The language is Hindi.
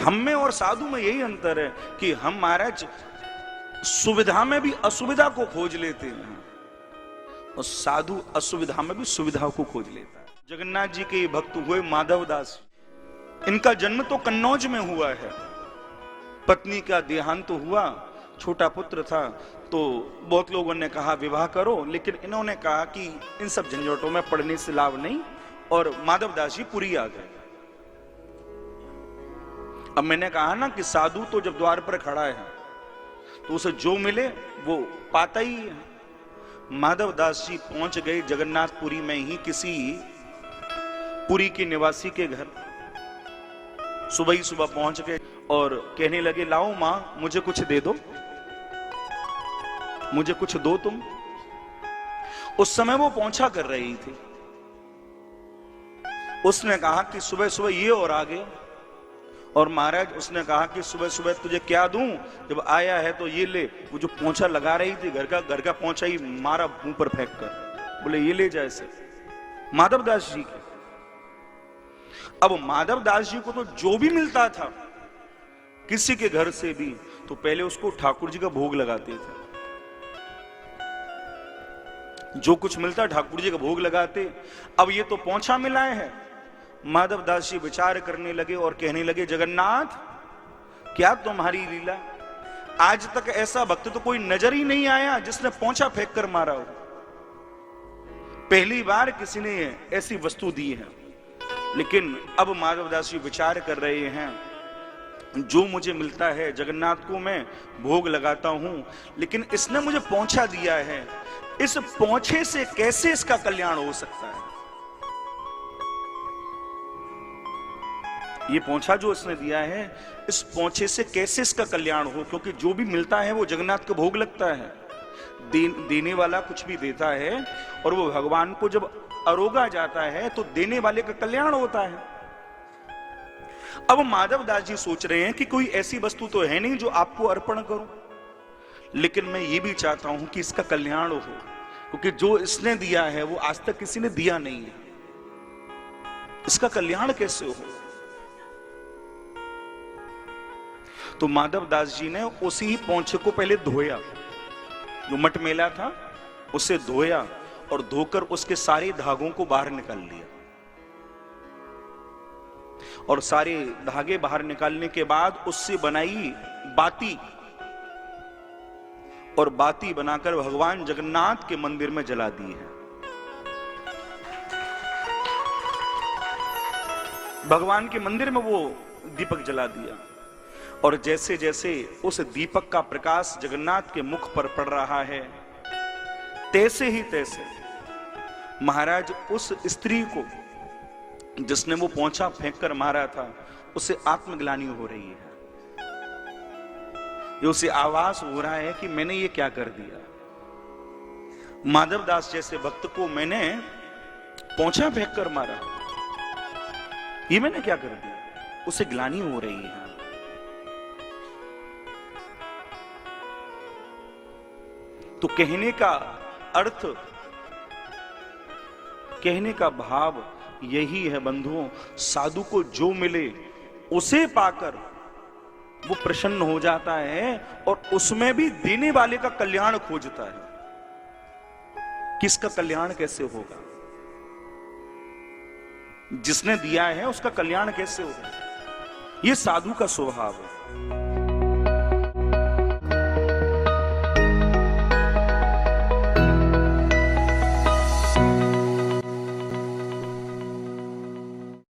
हम में और साधु में यही अंतर है कि हम महाराज सुविधा में भी असुविधा को खोज लेते हैं और साधु असुविधा में भी सुविधा को खोज लेता है। जगन्नाथ जी के भक्त हुए माधवदास। इनका जन्म तो कन्नौज में हुआ है। पत्नी का देहांत तो हुआ, छोटा पुत्र था, तो बहुत लोगों ने कहा विवाह करो, लेकिन इन्होंने कहा कि इन सब झंझटों में पड़ने से लाभ नहीं, और माधवदास जी पुरी आ गए। अब मैंने कहा ना कि साधु तो जब द्वार पर खड़ा है तो उसे जो मिले वो पाता ही है। माधवदास जी पहुंच गए जगन्नाथपुरी में ही किसी पुरी के निवासी के घर। सुबह ही सुबह पहुंच गए और कहने लगे, लाओ मां मुझे कुछ दे दो, मुझे कुछ दो तुम। उस समय वो पोंछा कर रही थी। उसने कहा कि सुबह सुबह ये और आ गए। और महाराज उसने कहा कि सुबह सुबह तुझे क्या दूं, जब आया है तो ये ले। वो जो पोंछा लगा रही थी घर का पोंछा ही मारा मुंह पर फेंक कर, बोले ये ले जा इसे। माधवदास जी के। अब माधवदास जी को तो जो भी मिलता था किसी के घर से भी, तो पहले उसको ठाकुर जी का भोग लगाते थे। जो कुछ मिलता ठाकुर जी का भोग लगाते। अब ये तो पोंछा मिलाए हैं। माधवदास जी विचार करने लगे और कहने लगे, जगन्नाथ क्या तुम्हारी लीला, आज तक ऐसा भक्त तो कोई नजर ही नहीं आया जिसने पोंछा फेंक कर मारा हो। पहली बार किसी ने ऐसी वस्तु दी है। लेकिन अब माधवदास जी विचार कर रहे हैं, जो मुझे मिलता है जगन्नाथ को मैं भोग लगाता हूं, लेकिन इसने मुझे पोंछा दिया है, इस पोंछे से कैसे इसका कल्याण हो सकता है। ये पोंछा जो इसने दिया है, इस पोंछे से कैसे इसका कल्याण हो, क्योंकि जो भी मिलता है वो जगन्नाथ का भोग लगता है। देने वाला कुछ भी देता है और वो भगवान को जब अरोगा जाता है तो देने वाले का कल्याण होता है। अब माधवदास जी सोच रहे हैं कि कोई ऐसी वस्तु तो है नहीं जो आपको अर्पण करूं, लेकिन मैं ये भी चाहता हूं कि इसका कल्याण हो, क्योंकि जो इसने दिया है वो आज तक किसी ने दिया नहीं है। इसका कल्याण कैसे हो। तो माधवदास जी ने उसी ही पोंछे को पहले धोया, जो मटमेला था उसे धोया, और धोकर उसके सारे धागों को बाहर निकाल लिया। और सारे धागे बाहर निकालने के बाद उससे बनाई बाती, और बाती बनाकर भगवान जगन्नाथ के मंदिर में जला दी है। भगवान के मंदिर में वो दीपक जला दिया। और जैसे जैसे उस दीपक का प्रकाश जगन्नाथ के मुख पर पड़ रहा है, तैसे ही तैसे महाराज उस स्त्री को जिसने वो पोंछा फेंक कर मारा था, उसे आत्मग्लानि हो रही है। ये उसे आवाज हो रहा है कि मैंने ये क्या कर दिया। माधवदास जैसे भक्त को मैंने पोंछा फेंक कर मारा, ये मैंने क्या कर दिया। उसे ग्लानि हो रही है। तो कहने का अर्थ, कहने का भाव यही है बंधुओं, साधु को जो मिले उसे पाकर वो प्रसन्न हो जाता है और उसमें भी देने वाले का कल्याण खोजता है। किसका कल्याण कैसे होगा, जिसने दिया है उसका कल्याण कैसे होगा। ये साधु का स्वभाव है।